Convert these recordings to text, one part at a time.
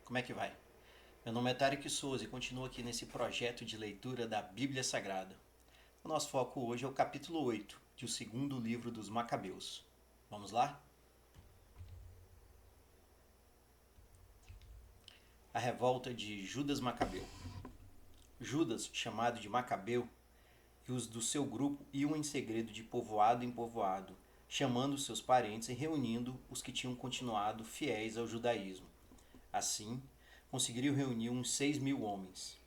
Como é que vai? Meu nome é Tarek Souza e continuo aqui nesse projeto de leitura da Bíblia Sagrada. O nosso foco hoje é o capítulo 8 de o segundo livro dos Macabeus. Vamos lá? A revolta de Judas Macabeu. Judas, chamado de Macabeu, e os do seu grupo iam em segredo de povoado em povoado, chamando seus parentes e reunindo os que tinham continuado fiéis ao judaísmo. Assim, conseguiram reunir uns 6.000 homens.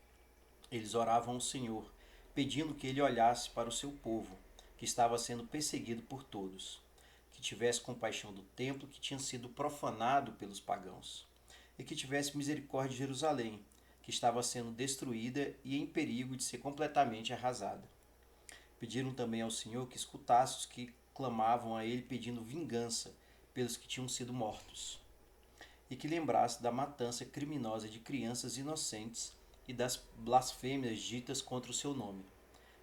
Eles oravam ao Senhor, pedindo que ele olhasse para o seu povo, que estava sendo perseguido por todos, que tivesse compaixão do templo que tinha sido profanado pelos pagãos, e que tivesse misericórdia de Jerusalém, que estava sendo destruída e em perigo de ser completamente arrasada. Pediram também ao Senhor que escutasse os que clamavam a ele pedindo vingança pelos que tinham sido mortos, e que lembrasse da matança criminosa de crianças inocentes e das blasfêmias ditas contra o seu nome.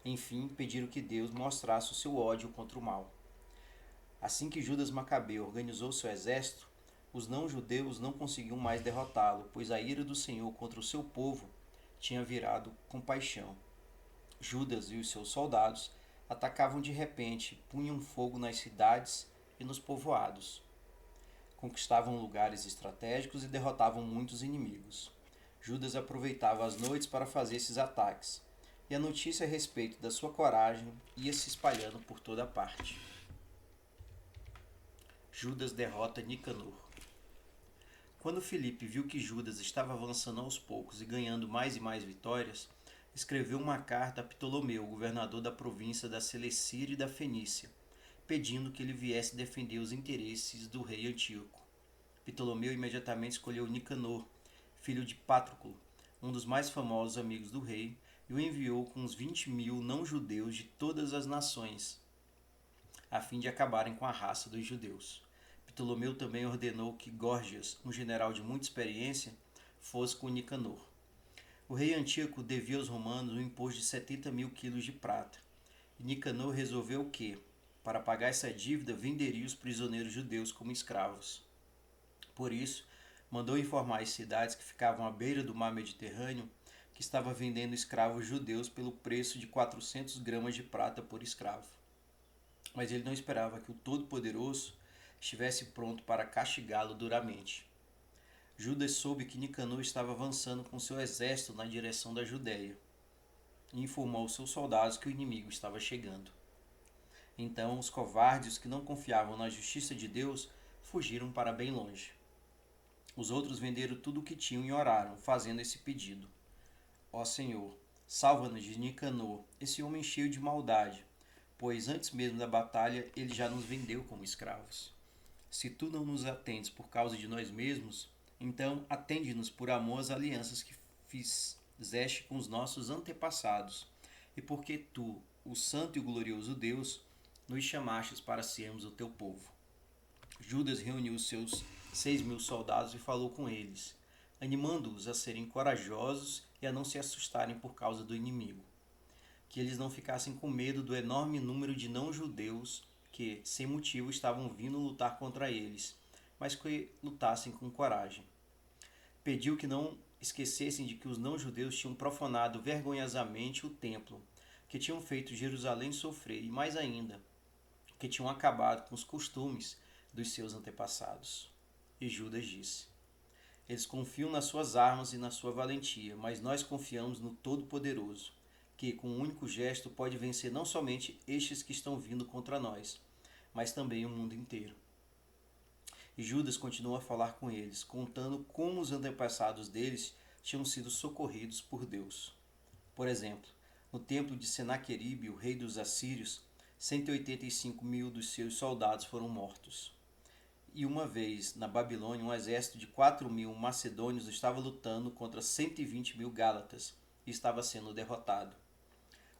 Enfim, pediram que Deus mostrasse o seu ódio contra o mal. Assim que Judas Macabeu organizou seu exército, os não-judeus não conseguiam mais derrotá-lo, pois a ira do Senhor contra o seu povo tinha virado compaixão. Judas e os seus soldados atacavam de repente, punham fogo nas cidades e nos povoados. Conquistavam lugares estratégicos e derrotavam muitos inimigos. Judas aproveitava as noites para fazer esses ataques, e a notícia a respeito da sua coragem ia se espalhando por toda parte. Judas derrota Nicanor. Quando Filipe viu que Judas estava avançando aos poucos e ganhando mais e mais vitórias, escreveu uma carta a Ptolomeu, governador da província da Celecíria e da Fenícia, pedindo que ele viesse defender os interesses do rei Antíoco. Ptolomeu imediatamente escolheu Nicanor, filho de Patroclo, um dos mais famosos amigos do rei, e o enviou com uns 20.000 não-judeus de todas as nações, a fim de acabarem com a raça dos judeus. Ptolomeu também ordenou que Górgias, um general de muita experiência, fosse com Nicanor. O rei Antíoco devia aos romanos um imposto de 70.000 quilos de prata, e Nicanor resolveu que, para pagar essa dívida, venderia os prisioneiros judeus como escravos. Por isso, mandou informar as cidades que ficavam à beira do mar Mediterrâneo que estava vendendo escravos judeus pelo preço de 400 gramas de prata por escravo. Mas ele não esperava que o Todo-Poderoso estivesse pronto para castigá-lo duramente. Judas soube que Nicanor estava avançando com seu exército na direção da Judéia e informou aos seus soldados que o inimigo estava chegando. Então, os covardes que não confiavam na justiça de Deus fugiram para bem longe. Os outros venderam tudo o que tinham e oraram, fazendo esse pedido: Ó Senhor, salva-nos de Nicanor, esse homem cheio de maldade, pois antes mesmo da batalha ele já nos vendeu como escravos. Se tu não nos atendes por causa de nós mesmos, então atende-nos por amor às alianças que fizeste com os nossos antepassados, e porque tu, o santo e glorioso Deus, nos chamastes para sermos o teu povo. Judas reuniu os seus 6.000 soldados e falou com eles, animando-os a serem corajosos e a não se assustarem por causa do inimigo. Que eles não ficassem com medo do enorme número de não-judeus que, sem motivo, estavam vindo lutar contra eles, mas que lutassem com coragem. Pediu que não esquecessem de que os não-judeus tinham profanado vergonhosamente o templo, que tinham feito Jerusalém sofrer e, mais ainda, que tinham acabado com os costumes dos seus antepassados. E Judas disse: Eles confiam nas suas armas e na sua valentia, mas nós confiamos no Todo-Poderoso, que com um único gesto pode vencer não somente estes que estão vindo contra nós, mas também o mundo inteiro. E Judas continuou a falar com eles, contando como os antepassados deles tinham sido socorridos por Deus. Por exemplo, no templo de Senaqueribe, o rei dos assírios, 185.000 dos seus soldados foram mortos. E uma vez, na Babilônia, um exército de 4.000 macedônios estava lutando contra 120.000 gálatas e estava sendo derrotado.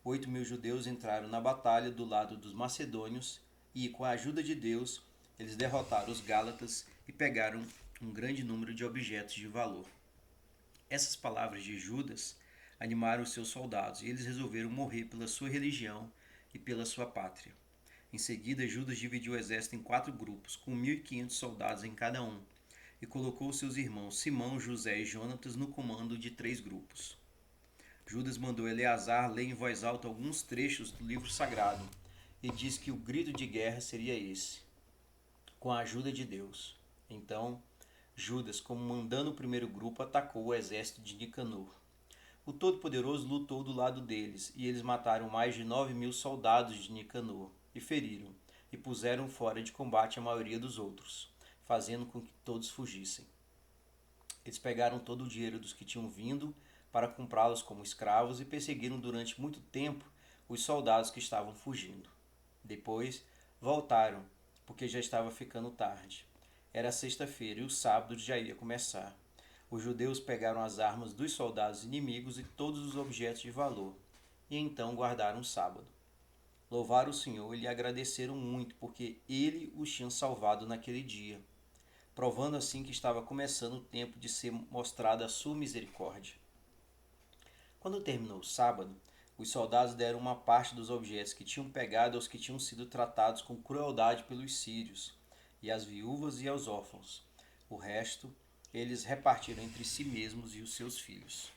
8.000 judeus entraram na batalha do lado dos macedônios e, com a ajuda de Deus, eles derrotaram os gálatas e pegaram um grande número de objetos de valor. Essas palavras de Judas animaram os seus soldados e eles resolveram morrer pela sua religião e pela sua pátria. Em seguida, Judas dividiu o exército em 4 grupos, com 1.500 soldados em cada um, e colocou seus irmãos Simão, José e Jonatas no comando de 3 grupos. Judas mandou Eleazar ler em voz alta alguns trechos do livro sagrado e diz que o grito de guerra seria esse: com a ajuda de Deus. Então, Judas, como mandando o primeiro grupo, atacou o exército de Nicanor. O Todo-Poderoso lutou do lado deles, e eles mataram mais de 9.000 soldados de Nicanor, e feriram, e puseram fora de combate a maioria dos outros, fazendo com que todos fugissem. Eles pegaram todo o dinheiro dos que tinham vindo para comprá-los como escravos e perseguiram durante muito tempo os soldados que estavam fugindo. Depois, voltaram, porque já estava ficando tarde. Era sexta-feira e o sábado já ia começar. Os judeus pegaram as armas dos soldados inimigos e todos os objetos de valor, e então guardaram o sábado. Louvaram o Senhor e lhe agradeceram muito, porque ele os tinha salvado naquele dia, provando assim que estava começando o tempo de ser mostrada a sua misericórdia. Quando terminou o sábado, os soldados deram uma parte dos objetos que tinham pegado aos que tinham sido tratados com crueldade pelos sírios, e às viúvas e aos órfãos. O resto eles repartiram entre si mesmos e os seus filhos.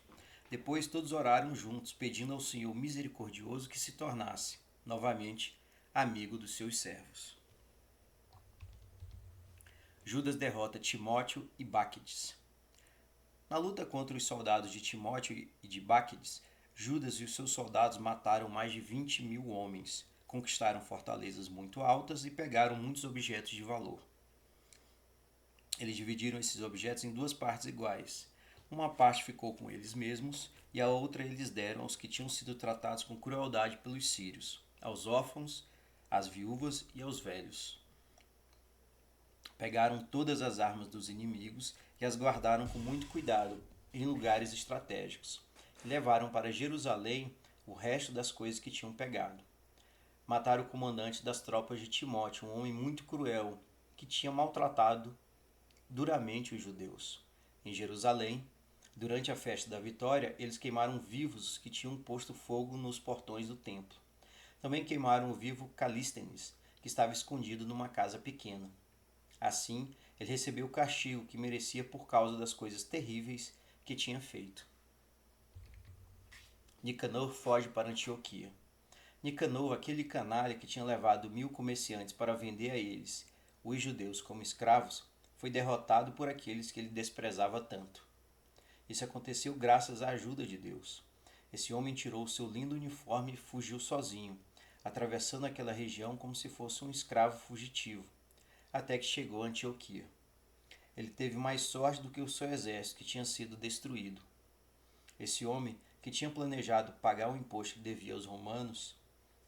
Depois todos oraram juntos, pedindo ao Senhor misericordioso que se tornasse, novamente, amigo dos seus servos. Judas derrota Timóteo e Báquides. Na luta contra os soldados de Timóteo e de Báquides, Judas e os seus soldados mataram mais de 20.000 homens, conquistaram fortalezas muito altas e pegaram muitos objetos de valor. Eles dividiram esses objetos em 2 partes iguais. Uma parte ficou com eles mesmos e a outra eles deram aos que tinham sido tratados com crueldade pelos sírios, aos órfãos, às viúvas e aos velhos. Pegaram todas as armas dos inimigos e as guardaram com muito cuidado em lugares estratégicos. Levaram para Jerusalém o resto das coisas que tinham pegado. Mataram o comandante das tropas de Timóteo, um homem muito cruel, que tinha maltratado duramente os judeus. Em Jerusalém, durante a festa da vitória, eles queimaram vivos que tinham posto fogo nos portões do templo. Também queimaram o vivo Calístenes, que estava escondido numa casa pequena. Assim, ele recebeu o castigo que merecia por causa das coisas terríveis que tinha feito. Nicanor foge para Antioquia. Nicanor, aquele canalha que tinha levado 1.000 comerciantes para vender a eles, os judeus, como escravos, foi derrotado por aqueles que ele desprezava tanto. Isso aconteceu graças à ajuda de Deus. Esse homem tirou seu lindo uniforme e fugiu sozinho, atravessando aquela região como se fosse um escravo fugitivo, até que chegou a Antioquia. Ele teve mais sorte do que o seu exército, que tinha sido destruído. Esse homem, que tinha planejado pagar o imposto que devia aos romanos,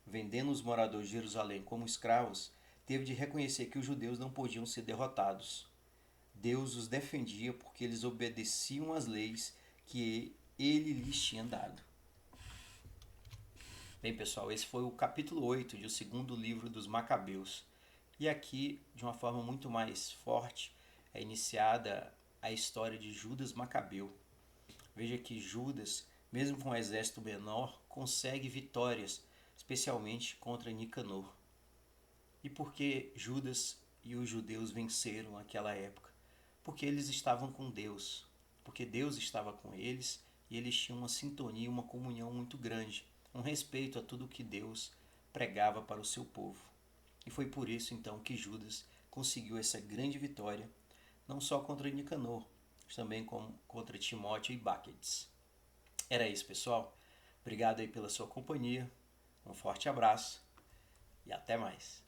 vendendo os moradores de Jerusalém como escravos, teve de reconhecer que os judeus não podiam ser derrotados. Deus os defendia porque eles obedeciam às leis que ele lhes tinha dado. Bem, pessoal, esse foi o capítulo 8 do segundo livro dos Macabeus. E aqui, de uma forma muito mais forte, é iniciada a história de Judas Macabeu. Veja que Judas, mesmo com um exército menor, consegue vitórias, especialmente contra Nicanor. E por que Judas e os judeus venceram naquela época? Porque eles estavam com Deus, porque Deus estava com eles e eles tinham uma sintonia, uma comunhão muito grande, um respeito a tudo que Deus pregava para o seu povo. E foi por isso então que Judas conseguiu essa grande vitória, não só contra Nicanor, mas também contra Timóteo e Báquides. Era isso, pessoal. Obrigado aí pela sua companhia, um forte abraço e até mais.